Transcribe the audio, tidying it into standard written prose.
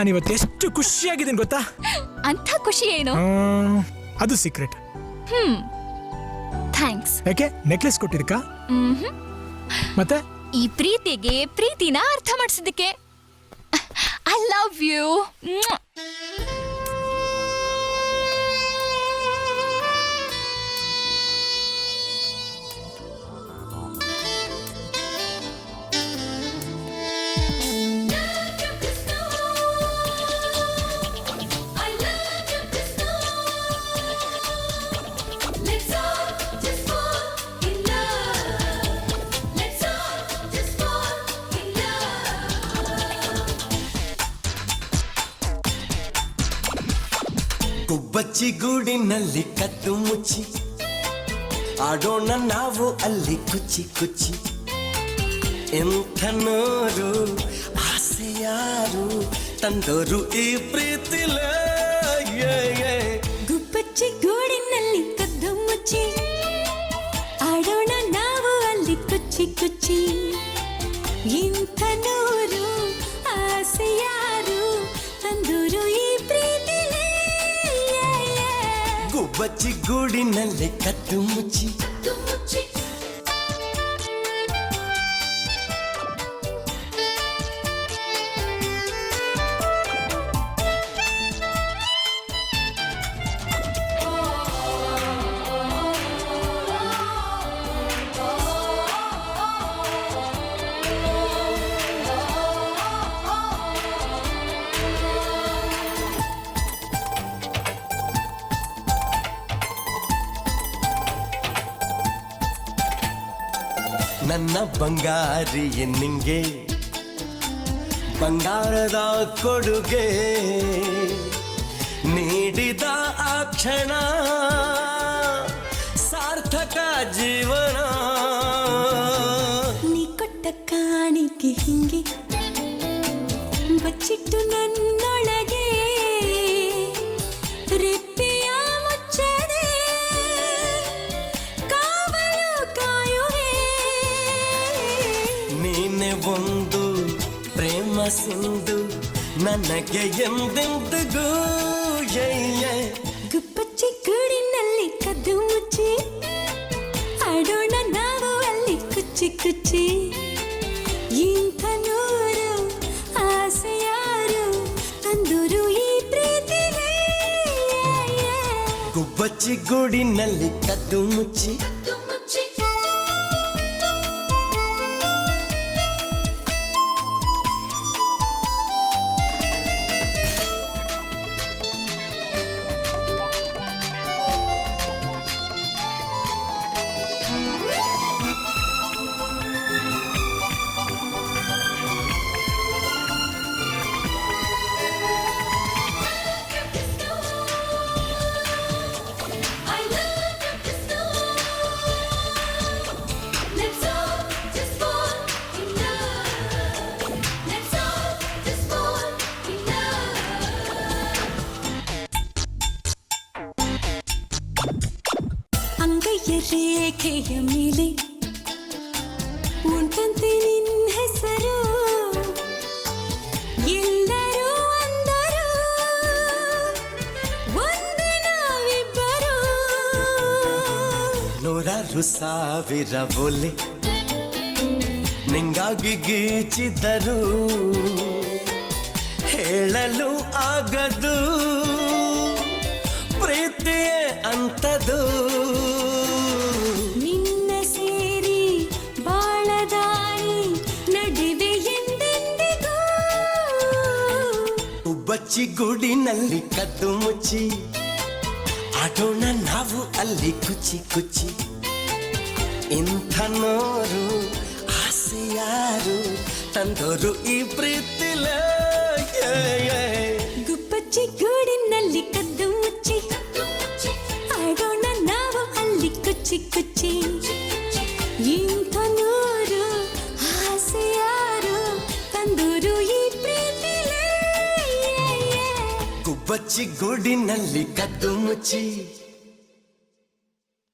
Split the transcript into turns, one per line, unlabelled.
ನಾನು ಇವತ್ತು ಎಷ್ಟು ಖುಷಿಯಾಗಿದ್ದೀನಿ ಗೊತ್ತಾ?
ಅಂತ ಖುಷಿ ಏನು?
ಅದು ಸೀಕ್ರೆಟ್.
ಥ್ಯಾಂಕ್ಸ್.
ಯಾಕೆ ನೆಕ್ಲೆಸ್ ಕೊಟ್ಟಿದ್ದಕ್ಕ? ಮತ್ತೆ
ಈ ಪ್ರೀತಿಗೆ ಪ್ರೀತಿನ ಅರ್ಥ ಮಾಡಿಸಿದ್ದಕ್ಕೆ. I love you.
ಗುಬ್ಬಚ್ಚಿ ಗೂಡಿನಲ್ಲಿ ಕದ್ದು ಮುಚ್ಚಿ ಆಡೋಣ ನಾವು ಅಲ್ಲಿ ಕುಚ್ಚಿ ಕುಚ್ಚಿ. ಎಂಥ ನೋರು ಆಸೆ ಯಾರು ತಂದೋರು ಈ ಪ್ರೀತಿಲ.
ಗುಬ್ಬಚ್ಚಿ ಗೂಡಿನಲ್ಲಿ ಕದ್ದು ಮುಚ್ಚಿ ಆಡೋಣ ನಾವು ಅಲ್ಲಿ ಕುಚ್ಚಿ ಕುಚ್ಚಿ. ಇಂಥ ನೋರು ಆಸೆ ಯಾರು ತಂದೋರು ಈ ಪ್ರೀತಿಲ.
ಗುಬ್ಬಚ್ಚಿ ಗೂಡಿನಲ್ಲಿ ಕದ್ದು ಮುಚ್ಚಿ. ನನ್ನ ಬಂಗಾರಿ ನಿಂಗೆ ಬಂಗಾರದ ಕೊಡುಗೆ ನೀಡಿದ ಆ ಕ್ಷಣ ಸಾರ್ಥಕ ಜೀವನ.
ನೀ ಕೊಟ್ಟ ಕಾಣಿಕೆ ಹಿಂಗೆ ಬಚ್ಚಿಟ್ಟು ನನ್ನೊಳಗೆ ರೆಪ್ಪೆಯ ಮುಚ್ಚದೆ ಕಾವಲು ಕಾಯುವೆ.
ನೀನೆ ಒಂದು ಪ್ರೇಮ ಸಿಂಧು ನನಗೆ ಎಂದೆಂದಿಗೂ.
ಗುಬ್ಬಚ್ಚಿ ಗೂಡಿನಲ್ಲಿ ಕದ್ದು ಮುಚ್ಚಿ ಆಡೋಣ ನಾವು ಅಲ್ಲಿ ಕುಚ್ಚಿ ಕುಚ್ಚಿ. ಇಂಥ ನೂರು ಆಸೆ ಯಾರು ತಂದೂರು ಈ ಪ್ರೀತಿಗೆ.
ಗುಬ್ಬಚ್ಚಿ ಗೂಡಿನಲ್ಲಿ ಕದ್ದು ಮುಚ್ಚಿ.
ಅಂಗೈಯ ರೇಖೆಯ ಮೇಲೆ ಉಂಟಂತೆ ನಿನ್ನ ಹೆಸರು. ಎಲ್ಲರೂ ಅಂದರು ಒಂದೇ ನಾವಿಬ್ಬರು.
ನೂರಾರು ಸಾವಿರ ಒಲೆ ನಿಂಗಾಗಿ ಗೀಚಿದರು ಹೇಳಲು ಆಗದು ಪ್ರೀತಿಯೇ ಅಂತದು.
ನಿನ್ನ ಸೇರಿ ಬಾಳದಾರಿ ನಡುವೆ ಎಂದೆಂದಿಗೂ.
ಗುಬ್ಬಚ್ಚಿ ಗೂಡಿನಲ್ಲಿ ಕದ್ದು ಮುಚ್ಚಿ ಆಡೋಣ ನಾವು ಅಲ್ಲಿ ಕುಚ್ಚಿ ಕುಚ್ಚಿ. ಇಂಥ ನೋರು ಆಸೆ ಯಾರು ತಂದೋರು ಈ ಪ್ರೀತಿಲ.
ಗುಬ್ಬಚ್ಚಿ ಗೂಡಿನಲ್ಲಿ ಕದ್ದು ಮುಚ್ಚಿ ಆಡೋಣ ನಾವು ಅಲ್ಲಿ ಕುಚ್ಚಿ ಕುಚ್ಚಿ. ಇಂಥ ನೂರು ಆಸೆ ಯಾರು ತಂದೂರು ಈ ಪ್ರೀತಿಲ.
ಗುಬ್ಬಚ್ಚಿ ಗೂಡಿನಲ್ಲಿ ಕದ್ದು ಮುಚ್ಚಿ.